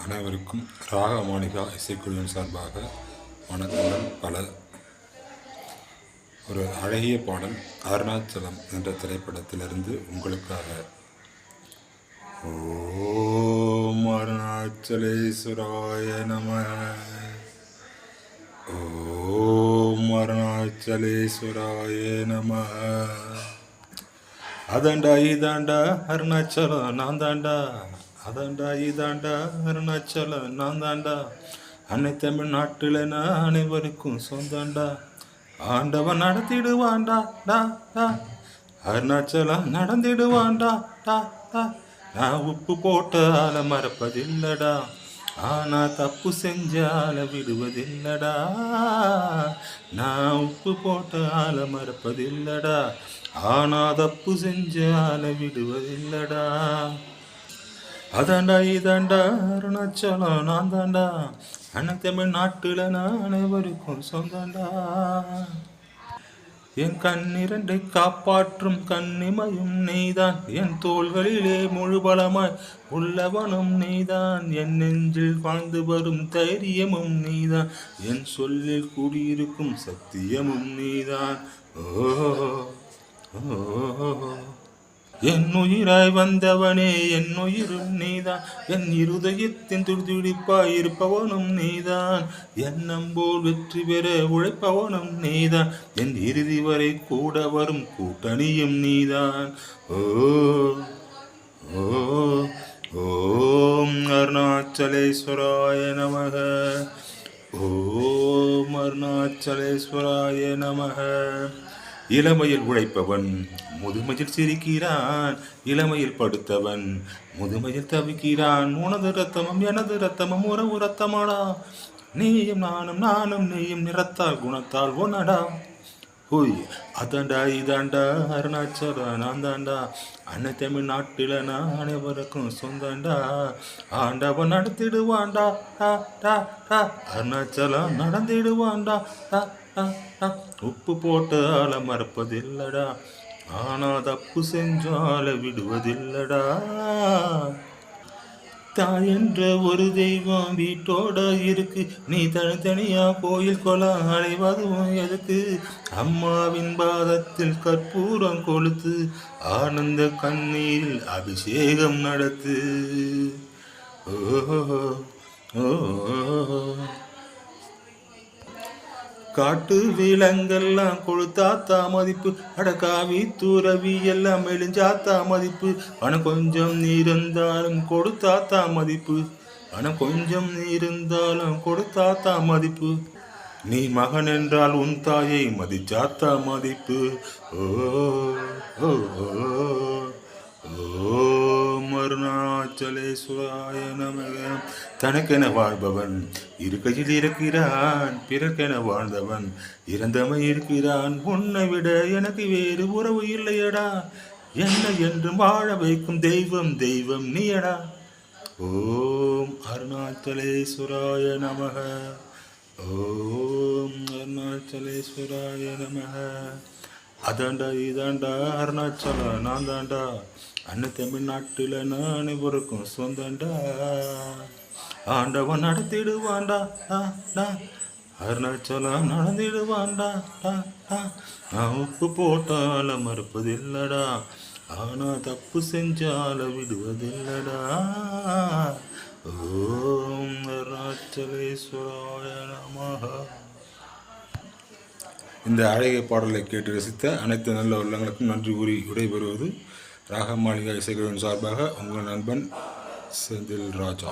அனைவருக்கும் ராகமாளிகா இசைக்குழுவின் சார்பாக வணக்கங்கள் பல. ஒரு அழகிய பாடல் அருணாச்சலம் என்ற திரைப்படத்திலிருந்து உங்களுக்காக. ஓம் அருணாச்சலேஸ்வராய நமः. ஓம் அருணாச்சலேஸ்வராய நமः. அதாண்டா இதாண்டா அருணாச்சலம் நான் தாண்டா, அதாண்டா இதாண்டா அருணாச்சலம் நான் தாண்டா, அன்னை தமிழ்நாட்டில் நான் அனைவருக்கும் சொந்தாண்டா, ஆண்டவன் நடத்திடுவாண்டா டா டா, அருணாச்சலம் நடந்திடுவாண்டா டா டா. நான் உப்பு போட்ட ஆளை மறப்பதில்லடா, ஆனா தப்பு செஞ்சால விடுவதில்லடா. நான் உப்பு போட்ட ஆளை மறப்பதில்லடா, ஆனா தப்பு செஞ்சால விடுவதில்லடா. அதாண்டா இதாண்டா அருணாச்சலம் நான் தாண்டா, அன்னை தமிழ்நாட்டில் நான் அனைவருக்கும் சொந்தாண்டா. என் கண்ணிரண்டை காப்பாற்றும் கண்ணிமையும் நீதான், என் தோள்களிலே முழு பலமாய் உள்ளவனும் நீதான், என் நெஞ்சில் வாழ்ந்து வரும் தைரியமும் நீதான், என் சொல்லில் கூடியிருக்கும் சத்தியமும் நீதான். ஓ என் உயிராய் வந்தவனே என் உயிரும் நீதான், என் இருதயத்தின் துடிதுடிப்பாய் இருப்பவனும் நீதான், எண்ணம் போல் வெற்றி பெற உழைப்பவனும் நீதான், என் இறுதி வரை கூட வரும் கூட்டணியும் நீதான். ஓ ஓ ஓம் அருணாச்சலேஸ்வராய நமः. ஓம் அருணாச்சலேஸ்வராய நமः. இளமையில் உழைப்பவன் முதுமையில் சிரிக்கிறான், இளமையில் படுத்தவன் முதுமையில் தவிக்கிறான், உனது ரத்தமும் எனது ரத்தமும் உறவு ரத்தமாடா, நீயும் நானும் நானும் நீயும் நிறத்தால் குணத்தால் ஒன்னடா. ஹோய் அதாண்டா இதாண்டா அருணாச்சலம் நான் தாண்டா, அன்னை தமிழ்நாட்டில் நான் அனைவருக்கும் சொந்தாண்டா, ஆண்டவன் நடத்திடுவாண்டா டா டா டா, அருணாச்சலம் நடந்திடுவாண்டா டா டா டா. உப்பு போட்ட ஆளை மறப்பதில்லடா, ஆனா தப்பு செஞ்சால விடுவதில்லடா. தாய் என்ற ஒரு தெய்வம் வீட்டோட இருக்கு, நீ தனித்தனியா கோயில் கொலம் அடைவதும் எதுக்கு, அம்மாவின் பாதத்தில் கற்பூரம் கொளுத்து ஆனந்த கண்ணீரில் அபிஷேகம் நடத்து. ஓ ஓ காட்டு விலங்கெல்லாம் கொளுத்தாத்தா மதிப்பு, அடக்காவி தூரவி எல்லாம் மெலிஞ்சாத்தா மதிப்பு, பணம் கொஞ்சம் இருந்தாலும் கொடுத்தாத்தா மதிப்பு, பணம் கொஞ்சம் இருந்தாலும் கொடுத்தாத்தா மதிப்பு, நீ மகன் என்றால் உன் தாயை மதிச்சாத்தா மதிப்பு. ஓ ஓ ஓம் அருணாச்சலேஸ்வராய நமக. தனக்கென வாழ்பவன் இருக்கையில் இருக்கிறான், பிறர்க்கென வாழ்ந்தவன் இறந்தவன் இருக்கிறான், உன்னை விட எனக்கு வேறு உறவு இல்லையடா, என்னை என்றும் வாழ வைக்கும் தெய்வம் தெய்வம் நீயடா. ஓம் அருணாச்சலேஸ்வராய நமக. ஓம் அருணாச்சலேஸ்வராய நமக. அதாண்டா இதாண்டா அருணாச்சலம் நான் தாண்டா, அன்னை தமிழ்நாட்டில் நான் அனைவருக்கும் சொந்தாண்டா, ஆண்டவன் நடத்திடுவாண்டா டா டா, அருணாச்சலம் நடந்திடுவாண்டா டா டா. நான் உப்பு போட்டால மறுப்பதில்லடா, ஆனா தப்பு செஞ்சால விடுவதில்லடா. ஓம் அருணாச்சலேஸ்வராய நமः. இந்த அழகிய பாடலை கேட்டு ரசித்த அனைத்து நல்ல உள்ளங்களுக்கும் நன்றி கூறி விடைபெறுவது ராகமாளிகா இசைக்குழுவின் சார்பாக உங்கள் நண்பன் செந்தில் ராஜா.